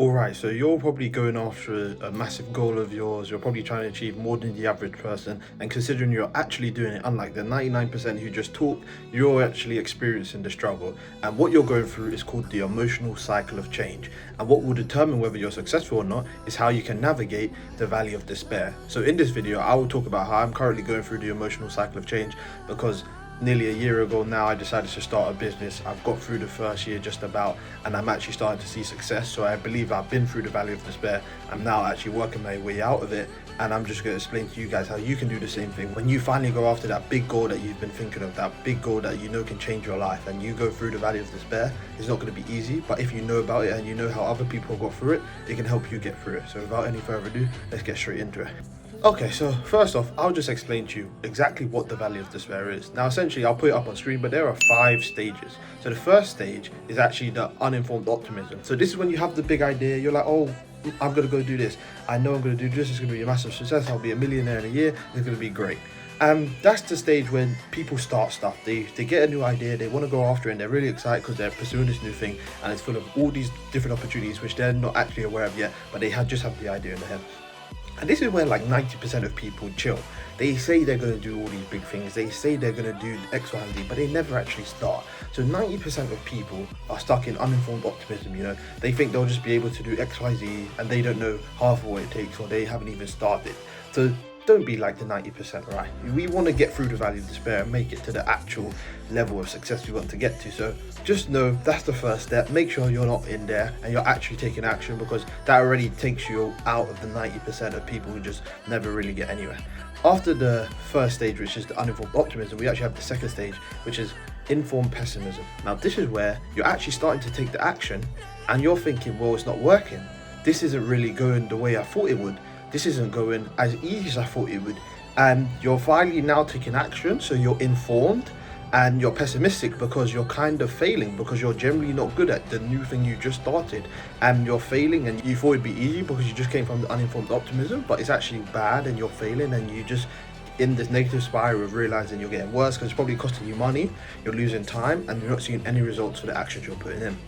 Alright, so you're probably going after a massive goal of yours, you're probably trying to achieve more than the average person, and considering you're actually doing it, unlike the 99% who just talk, you're actually experiencing the struggle. And what you're going through is called the emotional cycle of change. And what will determine whether you're successful or not is how you can navigate the valley of despair. So in this video, I will talk about how I'm currently going through the emotional cycle of change because nearly a year ago now I decided to start a business. I've got through the first year just about, and I'm actually starting to see success. So I believe I've been through the valley of despair. I'm now actually working my way out of it, and I'm just going to explain to you guys how you can do the same thing when you finally go after that big goal that you've been thinking of, that big goal that you know can change your life, and you go through the valley of despair. It's not going to be easy, but if you know about it and you know how other people got through it, it can help you get through it. So without any further ado, let's get straight into it. Okay, so first off, I'll just explain to you exactly what the Valley of Despair is. Now, essentially, I'll put it up on screen, but there are 5 stages. So the first stage is actually the uninformed optimism. So this is when you have the big idea, you're like, oh, I'm going to go do this. I know I'm going to do this, it's going to be a massive success, I'll be a millionaire in a year, it's going to be great. And that's the stage when people start stuff. They get a new idea, they want to go after it, and they're really excited because they're pursuing this new thing, and it's full of all these different opportunities which they're not actually aware of yet, but they just have the idea in their head. And this is where like 90% of people chill. They say they're going to do all these big things. They say they're going to do X, Y, and Z, but they never actually start. So 90% of people are stuck in uninformed optimism, you know. They think they'll just be able to do X, Y, Z, and they don't know half of what it takes, or they haven't even started. So don't be like the 90%, right? We want to get through the valley of despair and make it to the actual level of success we want to get to. So just know that's the first step. Make sure you're not in there and you're actually taking action, because that already takes you out of the 90% of people who just never really get anywhere. After the first stage, which is the uninformed optimism, we actually have the second stage, which is informed pessimism. Now this is where you're actually starting to take the action and you're thinking, well, it's not working. This isn't really going the way I thought it would. This isn't going as easy as I thought it would. And you're finally now taking action, so you're informed, and you're pessimistic because you're kind of failing, because you're generally not good at the new thing you just started, and you're failing, and you thought it'd be easy because you just came from the uninformed optimism, but it's actually bad and you're failing, and you just in this negative spiral of realizing you're getting worse because it's probably costing you money, you're losing time, and you're not seeing any results for the actions you're putting in.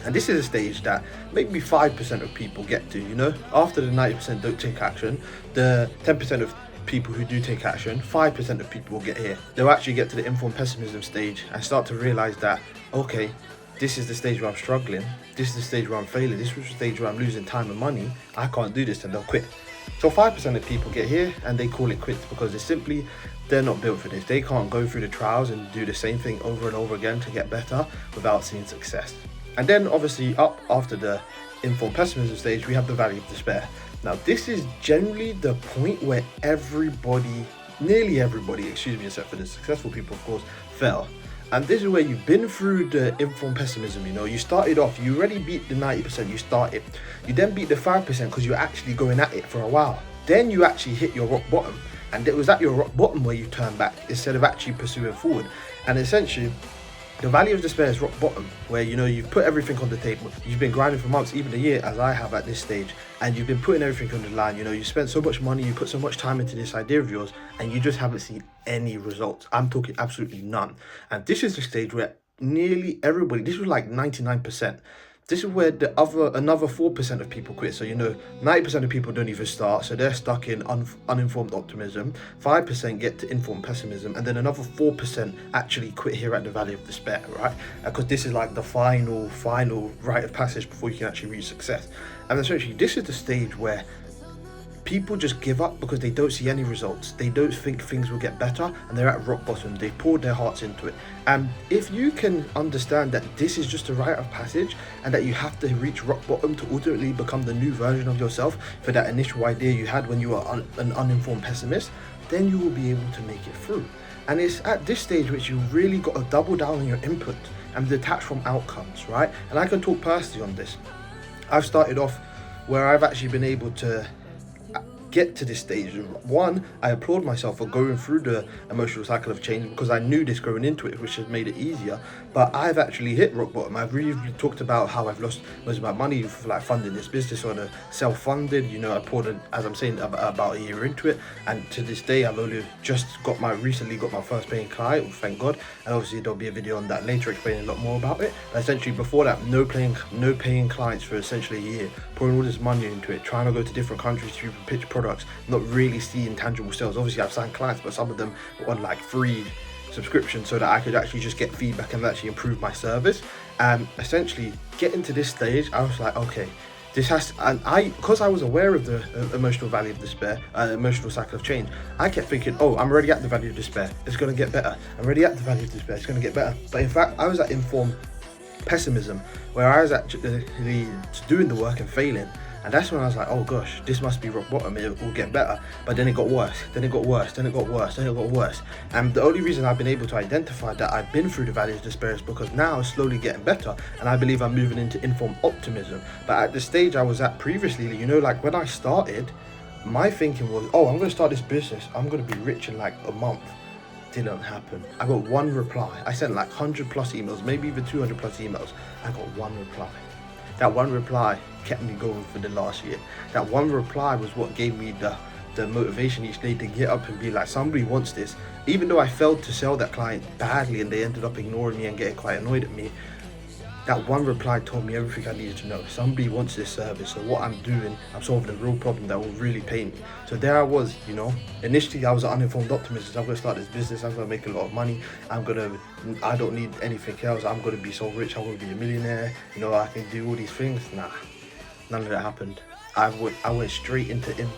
And this is a stage that maybe 5% of people get to, you know. After the 90% don't take action, the 10% of people who do take action, 5% of people will get here. They'll actually get to the informed pessimism stage and start to realize that, okay, this is the stage where I'm struggling, this is the stage where I'm failing, this is the stage where I'm losing time and money, I can't do this, and they'll quit. So 5% of people get here and they call it quits because they're not built for this. They can't go through the trials and do the same thing over and over again to get better without seeing success. And then obviously up after the informed pessimism stage, we have the valley of despair. Now this is generally the point where nearly everybody, except for the successful people of course, fell. And this is where you've been through the informed pessimism, you know. You started off, you already beat the 90% you started. You then beat the 5% because you're actually going at it for a while. Then you actually hit your rock bottom. And it was at your rock bottom where you turned back instead of actually pursuing forward. And essentially, the valley of despair is rock bottom, where you know you've put everything on the table. You've been grinding for months, even a year, as I have at this stage, and you've been putting everything on the line. You know, you spent so much money, you put so much time into this idea of yours, and you just haven't seen any results. I'm talking absolutely none. And this is the stage where nearly everybody, this was like 99%. This is where another 4% of people quit. So, you know, 90% of people don't even start. So they're stuck in uninformed optimism. 5% get to informed pessimism. And then another 4% actually quit here at the valley of despair, right? Because this is like the final rite of passage before you can actually reach success. And essentially, this is the stage where people just give up because they don't see any results. They don't think things will get better, and they're at rock bottom. They poured their hearts into it. And if you can understand that this is just a rite of passage and that you have to reach rock bottom to ultimately become the new version of yourself for that initial idea you had when you were an uninformed pessimist, then you will be able to make it through. And it's at this stage which you really got to double down on your input and detach from outcomes, right? And I can talk personally on this. I've started off where I've actually been able to get to this stage. One, I applaud myself for going through the emotional cycle of change because I knew this going into it, which has made it easier. but I've actually hit rock bottom. I've really talked about how I've lost most of my money for like funding this business on a self-funded. You know, I poured, as I'm saying, about a year into it, and to this day, I've only just recently got my first paying client, thank God. And obviously, there'll be a video on that later explaining a lot more about it. But essentially, before that, no paying clients for essentially a year, pouring all this money into it, trying to go to different countries to pitch products, not really seeing tangible sales. Obviously, I've signed clients, but some of them were on like free subscription so that I could actually just get feedback and actually improve my service. And essentially getting to this stage, I was like, okay, this has to, and because I was aware of the emotional valley of despair, emotional cycle of change, I kept thinking, oh, I'm already at the valley of despair, it's going to get better. I'm already at the valley of despair, it's going to get better. But in fact, I was at informed pessimism, where I was actually doing the work and failing. And that's when I was like, oh gosh, this must be rock bottom, it will get better. But then it got worse, then it got worse, then it got worse, then it got worse. And the only reason I've been able to identify that I've been through the valley of despair is because now it's slowly getting better. And I believe I'm moving into informed optimism. But at the stage I was at previously, you know, like when I started, my thinking was, oh, I'm going to start this business, I'm going to be rich in like a month. Didn't happen. I got one reply. I sent like 100 plus emails, maybe even 200 plus emails. I got one reply. That one reply kept me going for the last year. That one reply was what gave me the motivation each day to get up and be like, somebody wants this. Even though I failed to sell that client badly and they ended up ignoring me and getting quite annoyed at me, that one reply told me everything I needed to know. Somebody wants this service, so what I'm doing, I'm solving a real problem that will really pay me. So there I was, you know. Initially, I was an uninformed optimist. I'm going to start this business, I'm going to make a lot of money, I don't need anything else, I'm going to be so rich, I'm going to be a millionaire, you know, I can do all these things. Nah, none of that happened. I went straight into it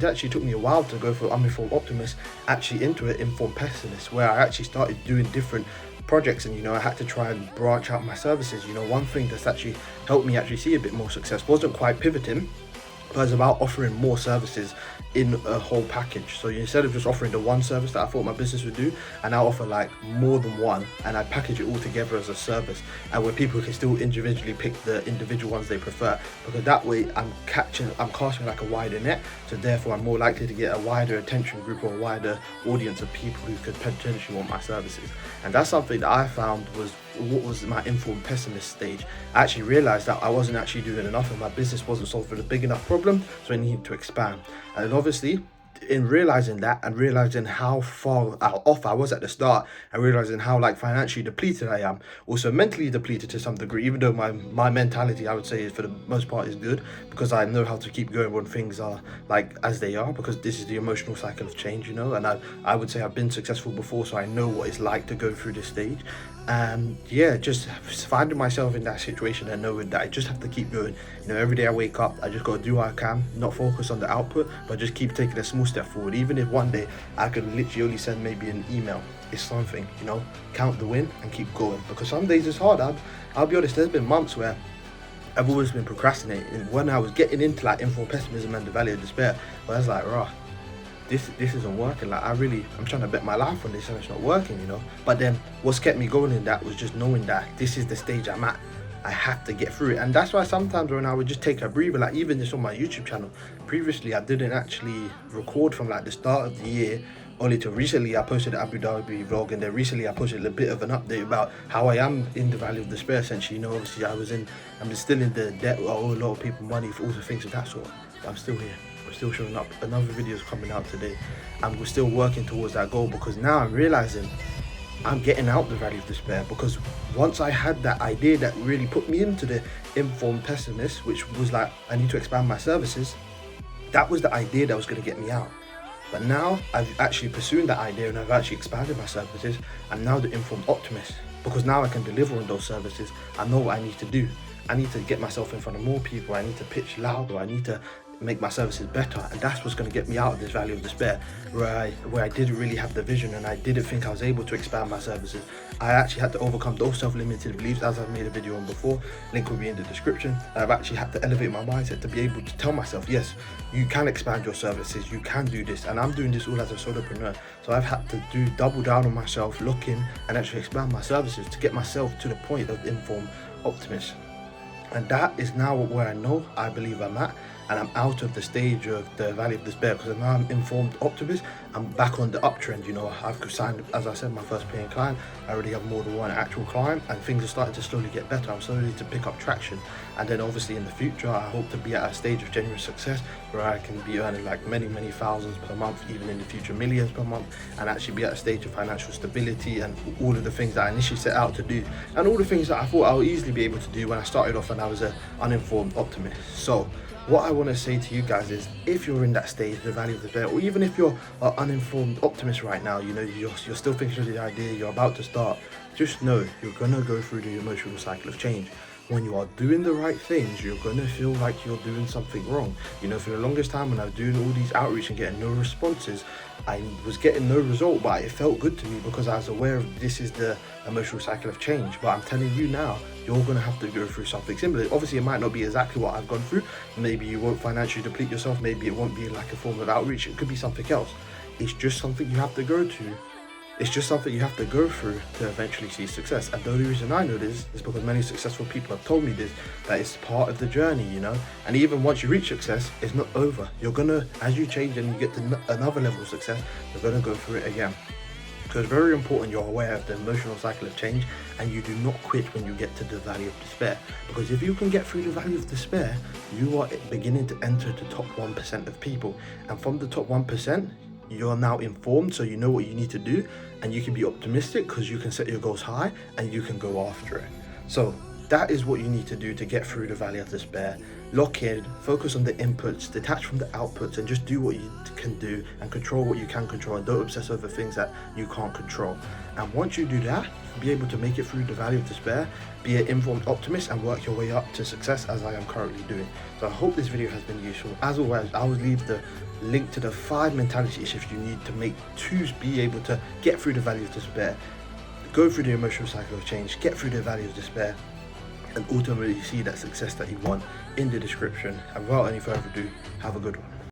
actually took me a while to go from uninformed optimist actually into an informed pessimist, where I actually started doing different projects, and you know, I had to try and branch out my services. You know, one thing that's actually helped me actually see a bit more success wasn't quite pivoting, but it's about offering more services in a whole package. So instead of just offering the one service that I thought my business would do, I now offer like more than one, and I package it all together as a service, and where people can still individually pick the individual ones they prefer, because that way I'm casting like a wider net, so therefore I'm more likely to get a wider attention group or a wider audience of people who could potentially want my services. And that's something that I found was what was my informed pessimist stage. I actually realized that I wasn't actually doing enough and my business wasn't solving a big enough problem, so I needed to expand. And obviously, in realizing that and realizing how far off I was at the start, and realizing how like financially depleted I am, also mentally depleted to some degree, even though my mentality, I would say, is for the most part is good, because I know how to keep going when things are like as they are, because this is the emotional cycle of change, you know. And I would say I've been successful before, so I know what it's like to go through this stage. And yeah, just finding myself in that situation and knowing that I just have to keep going. You know, every day I wake up, I just got to do what I can, not focus on the output, but just keep taking a small step forward. Even if one day I could literally only send maybe an email, it's something, you know. Count the win and keep going, because some days it's hard. I'll be honest, there's been months where I've always been procrastinating. When I was getting into like informed pessimism and the valley of despair, I was like, rah, this isn't working. Like I'm trying to bet my life on this and it's not working, you know. But then what's kept me going in that was just knowing that this is the stage I'm at. I have to get through it. And that's why sometimes when I would just take a breather, like even just on my YouTube channel, previously I didn't actually record from like the start of the year, only till recently I posted an Abu Dhabi vlog, and then recently I posted a bit of an update about how I am in the valley of despair essentially. You know, obviously I'm still in the debt where I owe a lot of people money for all the things of that sort, but I'm still here. We're still showing up. Another video is coming out today, and we're still working towards that goal, because now I'm realizing I'm getting out the valley of despair. Because once I had that idea that really put me into the informed pessimist, which was like, I need to expand my services, that was the idea that was going to get me out. But now I've actually pursued that idea and I've actually expanded my services. I'm now the informed optimist, because now I can deliver on those services. I know what I need to do. I need to get myself in front of more people. I need to pitch louder. I need to make my services better, and that's what's going to get me out of this valley of despair, where I didn't really have the vision and I didn't think I was able to expand my services. I actually had to overcome those self-limited beliefs, as I've made a video on before. Link will be in the description. I've actually had to elevate my mindset to be able to tell myself, yes, you can expand your services, you can do this. And I'm doing this all as a solopreneur, so I've had to double down on myself, look in and actually expand my services to get myself to the point of informed optimist. And that is now where I believe I'm at, and I'm out of the stage of the valley of despair, because now I'm informed optimist. I'm back on the uptrend. You know, I've signed, as I said, my first paying client. I already have more than one actual client, and things are starting to slowly get better. I'm slowly to pick up traction, and then obviously in the future I hope to be at a stage of genuine success where I can be earning like many thousands per month, even in the future millions per month, and actually be at a stage of financial stability and all of the things that I initially set out to do, and all the things that I thought I would easily be able to do when I started off and I was an uninformed optimist. So what I want to say to you guys is, if you're in that stage, the value of the bear, or even if you're an uninformed optimist right now, you know, you're still thinking of the idea, you're about to start, just know you're gonna go through the emotional cycle of change. When you are doing the right things, you're gonna feel like you're doing something wrong. You know, for the longest time when I was doing all these outreach and getting no responses, I was getting no result, but it felt good to me because I was aware of this is the emotional cycle of change. But I'm telling you now, you're gonna have to go through something similar. Obviously, it might not be exactly what I've gone through. Maybe you won't financially deplete yourself. Maybe it won't be like a form of outreach. It could be something else. It's just something you have to go to. It's just something you have to go through to eventually see success. And the only reason I know this is because many successful people have told me this, that it's part of the journey, you know. And even once you reach success, it's not over. You're gonna, as you change and you get to another level of success, you're gonna go through it again. So it's very important you're aware of the emotional cycle of change, and you do not quit when you get to the valley of despair. Because if you can get through the valley of despair, you are beginning to enter the top 1% of people. And from the top 1%, you're now informed, so you know what you need to do, and you can be optimistic because you can set your goals high and you can go after it. So that is what you need to do to get through the valley of despair. Lock in, focus on the inputs, detach from the outputs, and just do what you can do and control what you can control, and don't obsess over things that you can't control. And once you do that, you'll be able to make it through the valley of despair, be an informed optimist, and work your way up to success, as I am currently doing. So I hope this video has been useful. As always, I will leave the link to the 5 mentality shifts you need to be able to get through the valley of despair, go through the emotional cycle of change, get through the valley of despair, and ultimately see that success that you want, in the description. And without any further ado, have a good one.